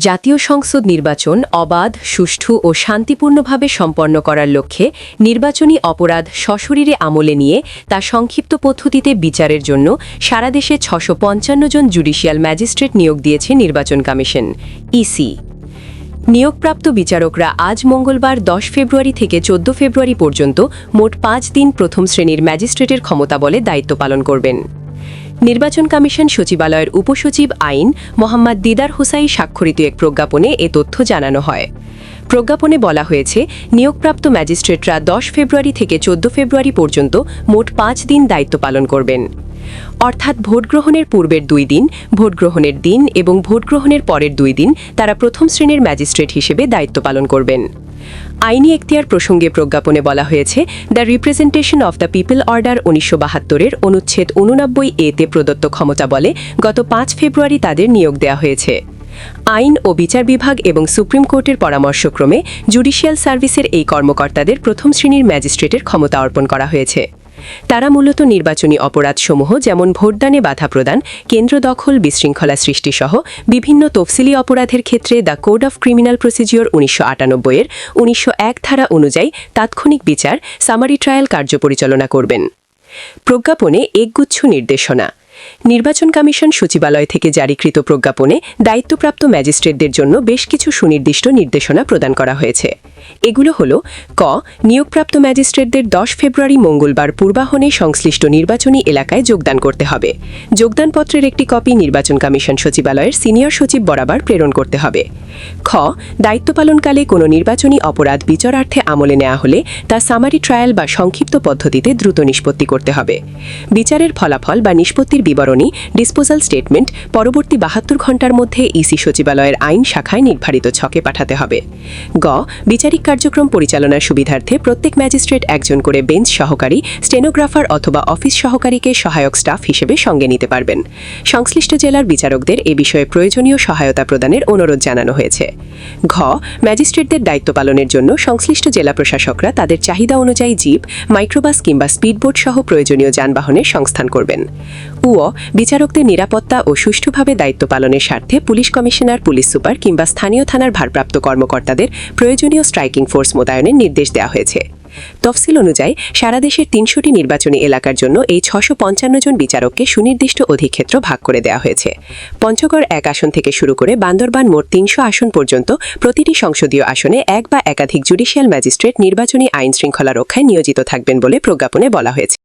জাতীয় সংসদ নির্বাচন অবাধ, সুষ্ঠু ও শান্তিপূর্ণভাবে সম্পন্ন করার লক্ষ্যে নির্বাচনী অপরাধ সশরীরে আমলে নিয়ে তা সংক্ষিপ্ত পদ্ধতিতে বিচারের জন্য সারা দেশে ৬৫৫ জন জুডিশিয়াল ম্যাজিস্ট্রেট নিয়োগ দিয়েছে নির্বাচন কমিশন ইসি। নিয়োগপ্রাপ্ত বিচারকরা আজ মঙ্গলবার ১০ ফেব্রুয়ারি থেকে ১৪ ফেব্রুয়ারি পর্যন্ত মোট ৫ দিন প্রথম শ্রেণীর ম্যাজিস্ট্রেটের ক্ষমতাবলে দায়িত্ব পালন করবেন। নির্বাচন কমিশন সচিবালয়ের উপসচিব আইন মোহাম্মদ দিদার হোসাই স্বাক্ষরিত এক প্রজ্ঞাপনে এ তথ্য জানানো হয়। প্রজ্ঞাপনে বলা হয়েছে, নিয়োগপ্রাপ্ত ম্যাজিস্ট্রেটরা ১০ ফেব্রুয়ারি থেকে ১৪ ফেব্রুয়ারি পর্যন্ত মোট ৫ দিন দায়িত্ব পালন করবেন। অর্থাৎ ভোটগ্রহণের পূর্বের ২ দিন, ভোটগ্রহণের দিন এবং ভোটগ্রহণের পরের ২ দিন তারা প্রথম শ্রেণীর ম্যাজিস্ট্রেট হিসেবে দায়িত্ব পালন করবেন। আইনি এখতিয়ার প্রসঙ্গে প্রজ্ঞাপনে বলা হয়েছে, the representation of the people order ১৯৭২-এর অনুচ্ছেদ ৮৯A-তে প্রদত্ত ক্ষমতা বলে গত ৫ ফেব্রুয়ারি তাদের নিয়োগ দেওয়া হয়েছে। আইন ও বিচার বিভাগ এবং সুপ্রিম কোর্টের পরামর্শক্রমে জুডিশিয়াল সার্ভিসের এই কর্মকর্তাদের প্রথম শ্রেণীর ম্যাজিস্ট্রেটের ক্ষমতা অর্পণ করা হয়েছে। তারা মূলত নির্বাচনী অপরাধসমূহ যেমন ভোটদানে বাধা প্রদান, কেন্দ্র দখল, বিশৃঙ্খলা সৃষ্টিসহ বিভিন্ন তফসিলি অপরাধের ক্ষেত্রে the code of criminal procedure ১৯৯৮-এর ১৯০১ ধারা অনুযায়ী তাৎক্ষণিক বিচার, সামারি ট্রায়াল কার্য পরিচালনা করবেন। প্রজ্ঞাপনে একগুচ্ছ নির্দেশনা। নির্বাচন কমিশন সচিবালয় থেকে জারিকৃত প্রজ্ঞাপনে দায়িত্বপ্রাপ্ত ম্যাজিস্ট্রেটদের জন্য বেশ কিছু সুনির্দিষ্ট নির্দেশনা প্রদান করা হয়েছে। এগুলো হল: ক. নিয়োগপ্রাপ্ত ম্যাজিস্ট্রেটদের ১০ ফেব্রুয়ারি মঙ্গলবার পূর্বাহ্নে সংশ্লিষ্ট নির্বাচনী এলাকায় যোগদান করতে হবে। যোগদানপত্রের একটি কপি নির্বাচন কমিশন সচিবালয়ের সিনিয়র সচিব বরাবর প্রেরণ করতে হবে। খ. দায়িত্ব পালনকালে কোনো নির্বাচনী অপরাধ বিচারার্থে আমলে নেওয়া হলে তা সামারি ট্রায়াল বা সংক্ষিপ্ত পদ্ধতিতে দ্রুত নিষ্পত্তি করতে হবে। বিচারের ফলাফল বা নিষ্পত্তির বিবরণী, ডিসপোজাল স্টেটমেন্ট পরবর্তী ৭২ ঘণ্টার মধ্যে ইসি সচিবালয়ের আইন শাখায় নির্ধারিত ছকে পাঠাতে হবে। গ. বিচারিক কার্যক্রম পরিচালনার সুবিধার্থে প্রত্যেক ম্যাজিস্ট্রেট একজন করে বেঞ্চ সহকারী, স্টেনোগ্রাফার অথবা অফিস সহকারীকে সহায়ক স্টাফ হিসেবে সঙ্গে নিতে পারবেন। সংশ্লিষ্ট জেলার বিচারকদের এ বিষয়ে প্রয়োজনীয় সহায়তা প্রদানের অনুরোধ জানানো হয়েছে। ঘ. ম্যাজিস্ট্রেটদের দায়িত্ব পালনের জন্য সংশ্লিষ্ট জেলা প্রশাসকরা তাদের চাহিদা অনুযায়ী জিপ, মাইক্রোবাস কিংবা স্পিডবোট সহ প্রয়োজনীয় যানবাহনের সংস্থান করবেন। উ. বিচারকদের নিরাপত্তা ও সুষ্ঠুভাবে দায়িত্ব পালনের স্বার্থে পুলিশ কমিশনার, পুলিশ সুপার কিংবা স্থানীয় থানার ভারপ্রাপ্ত কর্মকর্তাদের প্রয়োজনীয় স্ট্রাইকিং ফোর্স মোতায়েনের নির্দেশ দেওয়া হয়েছে। তফসিল অনুযায়ী সারা দেশের ৩০০টি নির্বাচনী এলাকার জন্য এই ৬৫৫ জন বিচারককে সুনির্দিষ্ট অধিক্ষেত্র ভাগ করে দেওয়া হয়েছে। পঞ্চগড় ১ আসন থেকে শুরু করে বান্দরবান মোট ৩০০ আসন পর্যন্ত প্রতিটি সংসদীয় আসনে এক বা একাধিক জুডিশিয়াল ম্যাজিস্ট্রেট নির্বাচনী আইন শৃঙ্খলা রক্ষায় নিয়োজিত থাকবেন বলে প্রজ্ঞাপনে বলা হয়েছে।